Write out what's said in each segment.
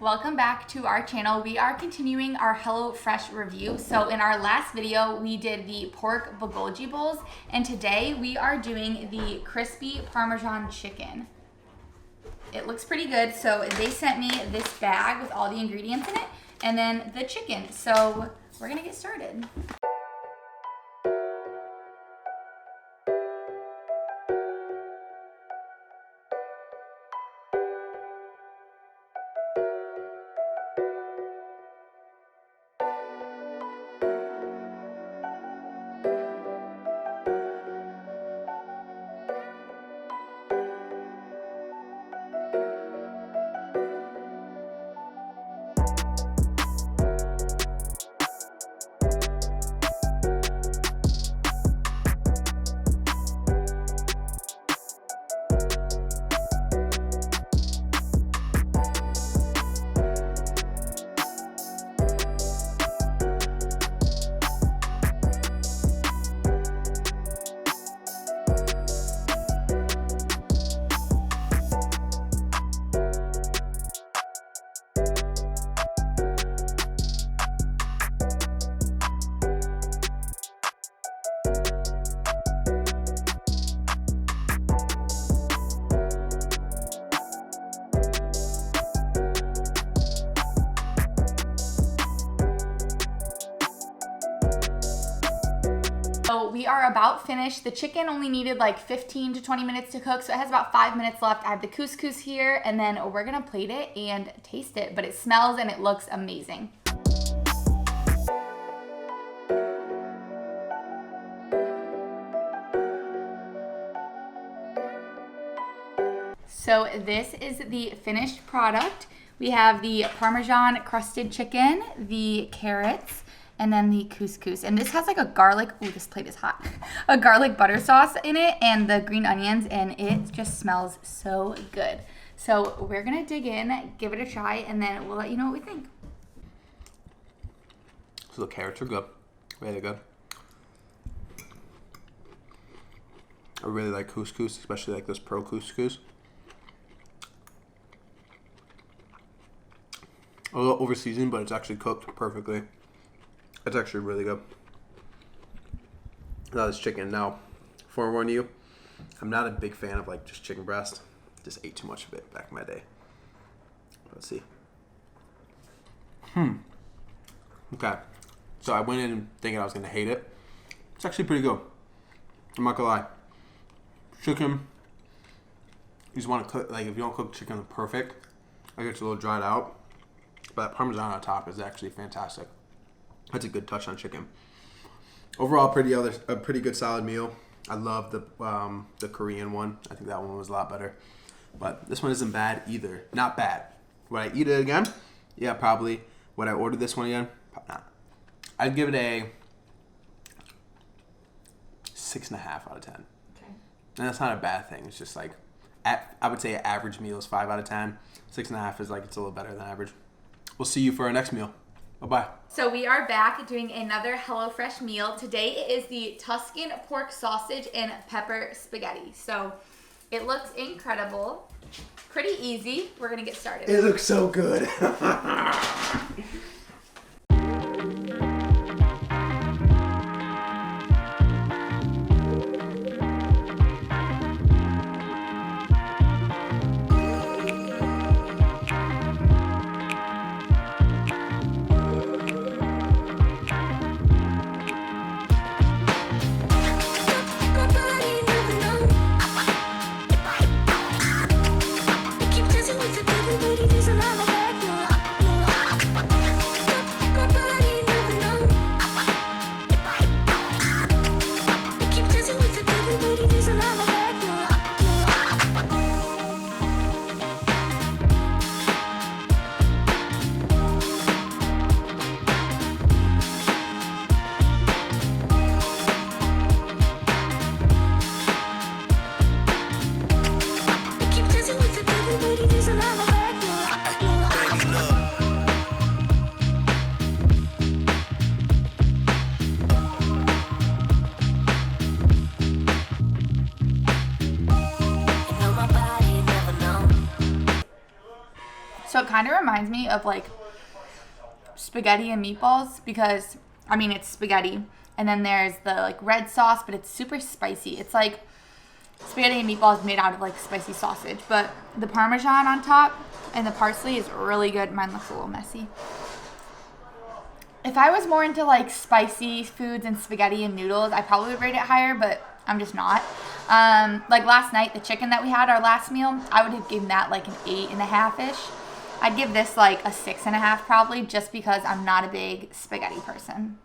Welcome back to our channel. We are continuing our HelloFresh review. So in our last video, we did the pork bulgogi bowls, and today we are doing the crispy Parmesan chicken. It looks pretty good. So they sent me this bag with all the ingredients in it, and then the chicken. So we're gonna get started. So we are about finished. The chicken only needed like 15 to 20 minutes to cook, so it has about 5 minutes left. I have the couscous here, and then we're gonna plate it and taste it, but it smells and it looks amazing. So this is the finished product. We have the Parmesan crusted chicken, the carrots, and then the couscous. And this has like a garlic, ooh, this plate is hot. A garlic butter sauce in it and the green onions, and it just smells so good. So we're gonna dig in, give it a try, and then we'll let you know what we think. So the carrots are good, really good. I really like couscous, especially like this pearl couscous. A little over seasoned, but it's actually cooked perfectly. It's actually really good. Now this chicken. Now, forewarn you, I'm not a big fan of like just chicken breast. Just ate too much of it back in my day. Let's see. Okay. So I went in thinking I was gonna hate it. It's actually pretty good. I'm not gonna lie. Chicken. You just want to cook, like if you don't cook chicken perfect, it gets a little dried out. But that Parmesan on top is actually fantastic. That's a good touch on chicken. Overall, a pretty good solid meal. I love the Korean one. I think that one was a lot better. But this one isn't bad either. Not bad. Would I eat it again? Yeah, probably. Would I order this one again? Probably not. I'd give it a 6.5 out of 10. Okay. And that's not a bad thing. It's just like, I would say an average meal is 5 out of 10. 6.5 is like, it's a little better than average. We'll see you for our next meal. Bye-bye. So we are back doing another HelloFresh meal. Today is the Tuscan pork sausage and pepper spaghetti. So it looks incredible. Pretty easy. We're gonna get started. It looks so good. Keep dancing with the devil, but he doesn't love me back. reminds me of like spaghetti and meatballs because, I mean, it's spaghetti. And then there's the like red sauce, but it's super spicy. It's like spaghetti and meatballs made out of like spicy sausage. But the Parmesan on top and the parsley is really good. Mine looks a little messy. If I was more into like spicy foods and spaghetti and noodles, I probably would rate it higher, but I'm just not. Like last night, the chicken that we had, our last meal, I would have given that like an 8.5-ish. I'd give this like a 6.5 probably, just because I'm not a big spaghetti person.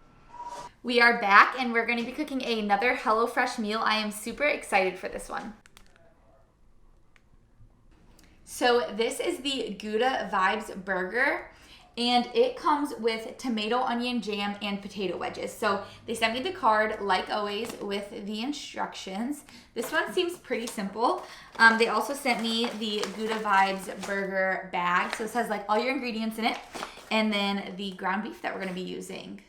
We are back and we're going to be cooking another HelloFresh meal. I am super excited for this one. So this is the Gouda Vibes burger. And it comes with tomato, onion, jam, and potato wedges. So they sent me the card, like always, with the instructions. This one seems pretty simple. They also sent me the Gouda Vibes burger bag. So it says like all your ingredients in it. And then the ground beef that we're gonna be using.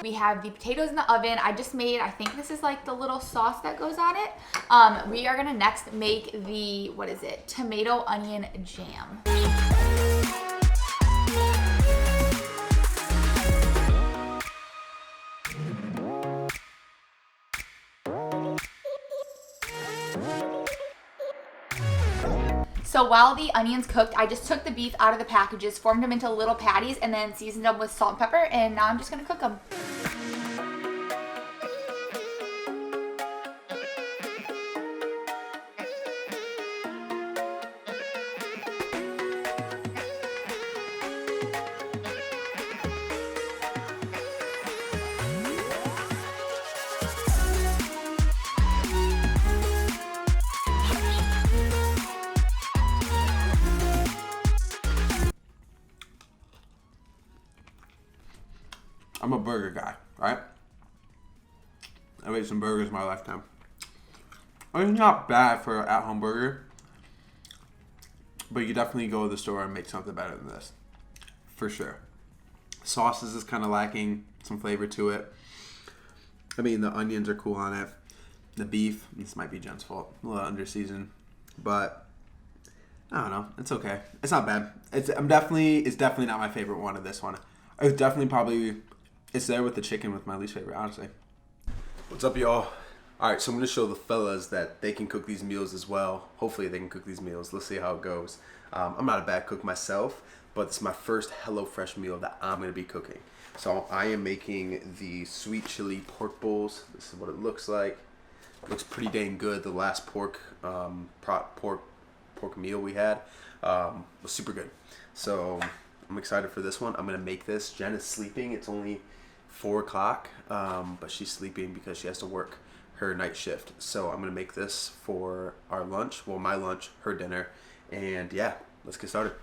We have the potatoes in the oven. I just made, I think this is like the little sauce that goes on it. We are gonna next make the, what is it? Tomato onion jam. So while the onions cooked, I just took the beef out of the packages, formed them into little patties, and then seasoned them with salt and pepper, and now I'm just gonna cook them. I'm a burger guy, right? I've ate some burgers in my lifetime. I mean, it's not bad for an at-home burger, but you definitely go to the store and make something better than this, for sure. Sauces is kind of lacking some flavor to it. I mean, the onions are cool on it. The beef, this might be Jen's fault, a little under-seasoned, but I don't know. It's okay. It's not bad. It's definitely not my favorite one of this one. It's definitely probably. It's there with the chicken with my least favorite, honestly. What's up, y'all? All right, so I'm going to show the fellas that they can cook these meals as well. Hopefully they can cook these meals. Let's see how it goes. I'm not a bad cook myself, but it's my first HelloFresh meal that I'm going to be cooking. So I am making the sweet chili pork bowls. This is what it looks like. It looks pretty dang good. The last pork meal we had was super good. So I'm excited for this one. I'm going to make this. Jen is sleeping. It's only 4 o'clock, but she's sleeping because she has to work her night shift. So I'm gonna make this for our lunch, well, my lunch, her dinner, and yeah, let's get started.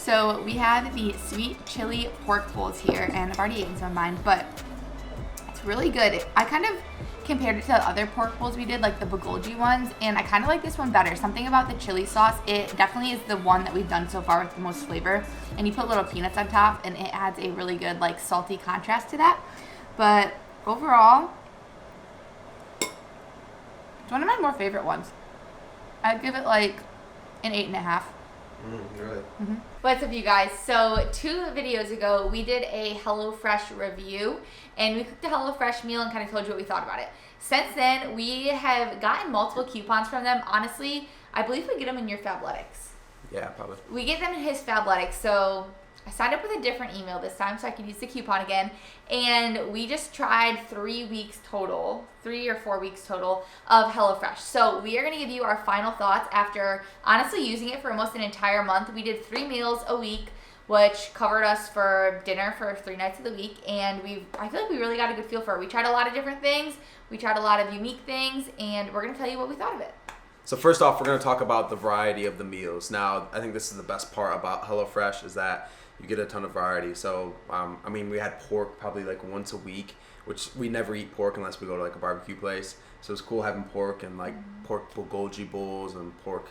So we have the sweet chili pork bowls here, and I've already eaten some of mine, but it's really good. I kind of compared it to the other pork bowls we did, like the bulgogi ones, and I kind of like this one better. Something about the chili sauce, it definitely is the one that we've done so far with the most flavor. And you put little peanuts on top, and it adds a really good like salty contrast to that. But overall, it's one of my more favorite ones. I'd give it like an 8.5. Really? Mm-hmm. What's up, you guys? So 2 videos ago, we did a HelloFresh review, and we cooked a HelloFresh meal and kind of told you what we thought about it. Since then, we have gotten multiple coupons from them. Honestly, I believe we get them in your Fabletics. Yeah, probably. We get them in his Fabletics, so I signed up with a different email this time so I could use the coupon again. And we just tried 3 weeks total, 3 or 4 weeks total of HelloFresh. So we are going to give you our final thoughts after honestly using it for almost an entire month. We did 3 meals a week, which covered us for dinner for 3 nights of the week. And I feel like we really got a good feel for it. We tried a lot of different things. We tried a lot of unique things, and we're going to tell you what we thought of it. So first off, we're going to talk about the variety of the meals. Now, I think this is the best part about HelloFresh is that you get a ton of variety. So, I mean, we had pork probably like once a week, which we never eat pork unless we go to like a barbecue place. So it's cool having pork and like pork bulgogi bowls and pork,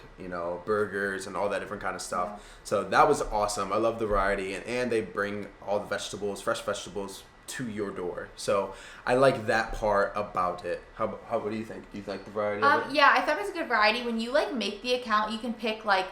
burgers and all that different kind of stuff. Yeah. So that was awesome. I love the variety, and they bring all the vegetables, fresh vegetables to your door. So I like that part about it. What do you think? Do you like the variety of it? Yeah, I thought it was a good variety. When you like make the account, you can pick like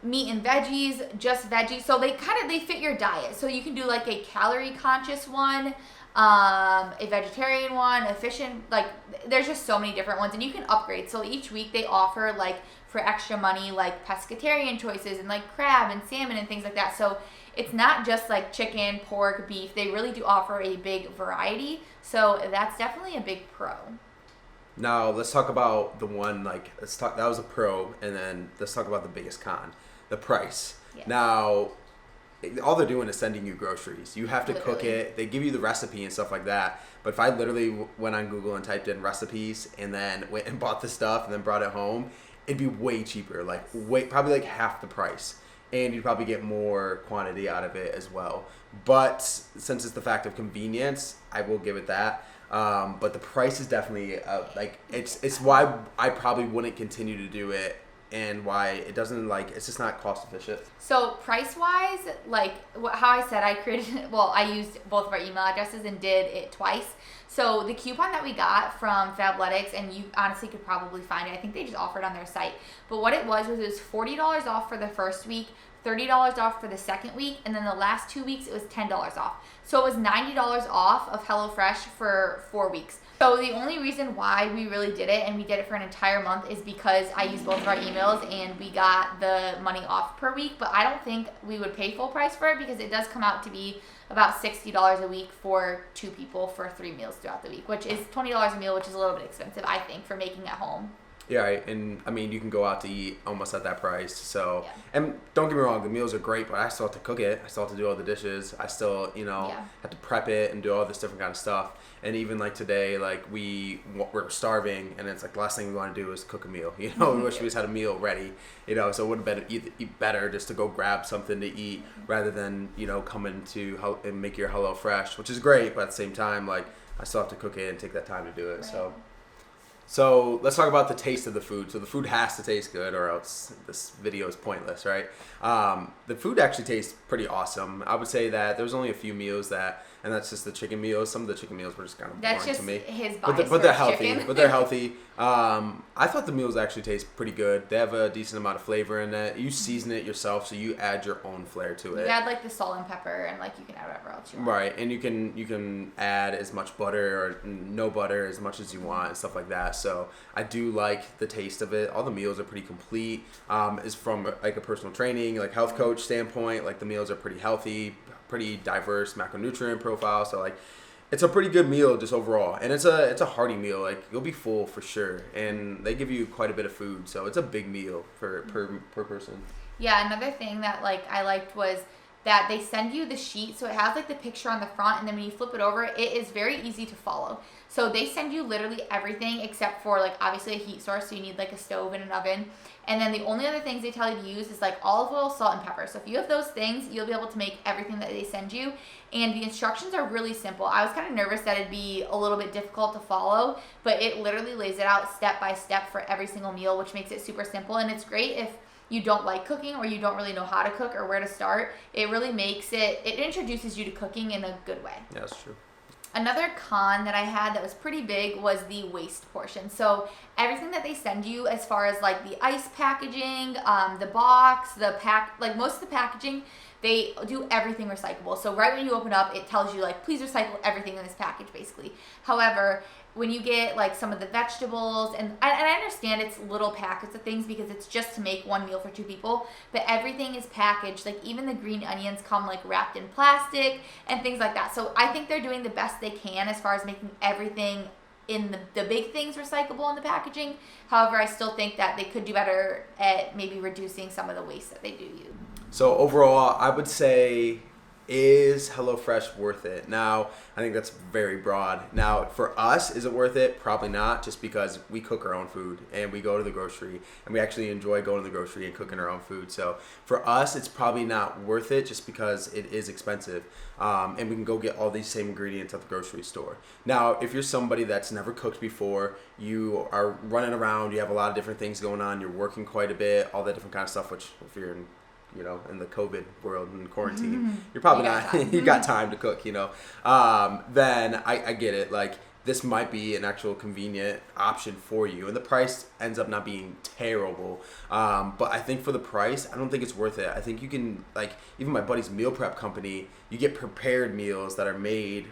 meat and veggies, just veggies. So they fit your diet. So you can do like a calorie conscious one, a vegetarian one, a fish and like there's just so many different ones, and you can upgrade. So each week they offer like for extra money like pescatarian choices and like crab and salmon and things like that. So it's not just like chicken, pork, beef. They really do offer a big variety. So that's definitely a big pro. Now let's talk about the one that was a pro, and then let's talk about the biggest con, the price. Yes. Now, all they're doing is sending you groceries. You have to cook it. They give you the recipe and stuff like that. But if I literally went on Google and typed in recipes and then went and bought the stuff and then brought it home, it'd be way cheaper, probably like half the price. And you'd probably get more quantity out of it as well. But since it's the fact of convenience, I will give it that. But the price is definitely it's why I probably wouldn't continue to do it, and why it doesn't it's just not cost efficient. So price wise, how I said, I used both of our email addresses and did it twice. So the coupon that we got from Fabletics, and you honestly could probably find it, I think they just offered on their site. But what it was $40 off for the first week, $30 off for the second week, and then the last 2 weeks it was $10 off. So it was $90 off of HelloFresh for 4 weeks. So the only reason why we really did it, and we did it for an entire month, is because I used both of our emails and we got the money off per week. But I don't think we would pay full price for it because it does come out to be about $60 a week for 2 people for 3 meals throughout the week, which is $20 a meal, which is a little bit expensive, I think, for making at home. Yeah, and I mean, you can go out to eat almost at that price. So, And don't get me wrong, the meals are great, but I still have to cook it. I still have to do all the dishes. I still, have to prep it and do all this different kind of stuff. And even today, we're starving, and it's the last thing we want to do is cook a meal. We wish we just had a meal ready. So it would have been eat better just to go grab something to eat rather than come into and make your HelloFresh, which is great, but at the same time, I still have to cook it and take that time to do it. Right. So let's talk about the taste of the food. So the food has to taste good, or else this video is pointless, right? The food actually tastes pretty awesome. I would say that there's only a few meals and that's just the chicken meals. Some of the chicken meals were just kind of boring to me. That's just his bias but they're healthy. chicken. But they're healthy. I thought the meals actually taste pretty good. They have a decent amount of flavor in it. You season it yourself, so you add your own flair to it. You add the salt and pepper, and you can add whatever else you want. Right, and you can add as much butter or no butter as much as you want and stuff like that. So I do like the taste of it. All the meals are pretty complete. Is from a personal training, health coach standpoint. The meals are pretty healthy, pretty diverse macronutrient profile. So it's a pretty good meal just overall, and it's a hearty meal. You'll be full for sure, and they give you quite a bit of food, so it's a big meal per person. Yeah, another thing that I liked was that they send you the sheet, so it has the picture on the front, and then when you flip it over, it is very easy to follow. So they send you literally everything except for like obviously a heat source, so you need like a stove and an oven. And then the only other things they tell you to use is like olive oil, salt, and pepper. So if you have those things, you'll be able to make everything that they send you. And the instructions are really simple. I was kind of nervous that it'd be a little bit difficult to follow, but it literally lays it out step by step for every single meal, which makes it super simple. And it's great if you don't like cooking or you don't really know how to cook or where to start. It really makes it introduces you to cooking in a good way. Yeah, that's true. Another con that I had that was pretty big was the waste portion. So everything that they send you as far as like the ice packaging, the box, the pack, like most of the packaging, they do everything recyclable. So right when you open up, it tells you like, please recycle everything in this package basically. However, when you get like some of the vegetables, and I understand it's little packets of things because it's just to make one meal for 2 people, but everything is packaged. Like even the green onions come like wrapped in plastic and things like that. So I think they're doing the best they can as far as making everything in the big things recyclable in the packaging. However, I still think that they could do better at maybe reducing some of the waste that they do use. So overall, I would say, is HelloFresh worth it? Now, I think that's very broad. Now, for us, is it worth it? Probably not, just because we cook our own food and we go to the grocery and we actually enjoy going to the grocery and cooking our own food. So for us, it's probably not worth it just because it is expensive. And we can go get all these same ingredients at the grocery store. Now, if you're somebody that's never cooked before, you are running around, you have a lot of different things going on, you're working quite a bit, all that different kind of stuff, which if you're in the COVID world and quarantine, you're probably you got time to cook, then I get it. Like, this might be an actual convenient option for you, and the price ends up not being terrible. But I think for the price, I don't think it's worth it. I think you can, like, even my buddy's meal prep company, you get prepared meals that are made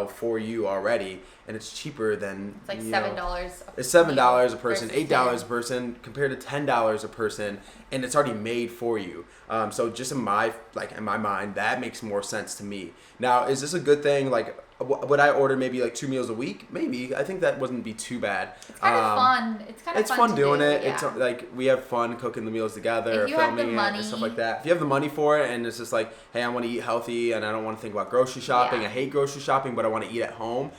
for you already, and it's cheaper than it's like $7. It's $7 a person, $8 $10. a person, compared to $10 a person, and it's already made for you. So just in my mind, that makes more sense to me. Now, is this a good thing? Like, would I order maybe like 2 meals a week? Maybe. I think that wouldn't be too bad. It's kind of fun. It's fun doing it. Yeah. It's like we have fun cooking the meals together, if you have the filming money, it, and stuff like that. If you have the money for it, and it's just like, hey, I want to eat healthy, and I don't want to think about grocery shopping. Yeah. I hate grocery shopping, but I want to eat at home.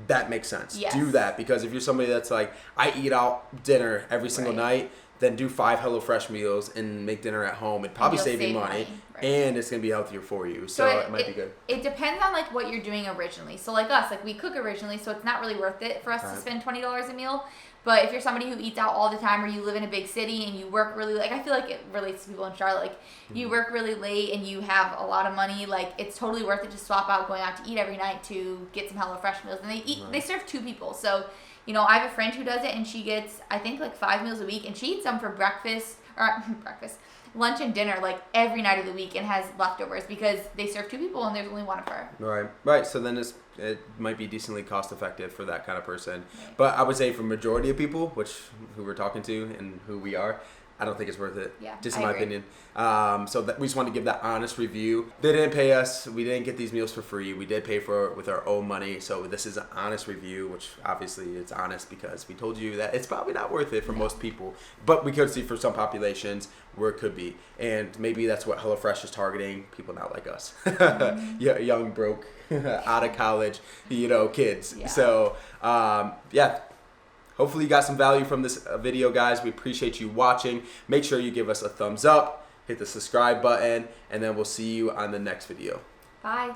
That makes sense. Yes. Do that, because if you're somebody that's like, I eat out dinner every single night, then do 5 HelloFresh meals and make dinner at home. It'd probably save you money. Right. And it's going to be healthier for you. So it might be good. It depends on like what you're doing originally. So like us, like we cook originally, so it's not really worth it for us to spend $20 a meal. But if you're somebody who eats out all the time, or you live in a big city and you work really, like I feel like it relates to people in Charlotte, like you work really late and you have a lot of money, like it's totally worth it to swap out going out to eat every night to get some HelloFresh meals. And they serve 2 people. So, I have a friend who does it, and she gets, I think, like 5 meals a week, and she eats them for lunch and dinner, like every night of the week, and has leftovers because they serve 2 people and there's only one of her. Right. So then it might be decently cost effective for that kind of person. Right. But I would say for majority of people, who we're talking to and who we are, I don't think it's worth it. Yeah, just in my opinion. So we just want to give that honest review. They didn't pay us. We didn't get these meals for free. We did pay for it with our own money. So this is an honest review, which obviously it's honest because we told you that it's probably not worth it for most people. But we could see for some populations where it could be. And maybe that's what HelloFresh is targeting, people not like us. Yeah, young, broke, out of college, kids. Yeah. So, hopefully you got some value from this video, guys. We appreciate you watching. Make sure you give us a thumbs up, hit the subscribe button, and then we'll see you on the next video. Bye.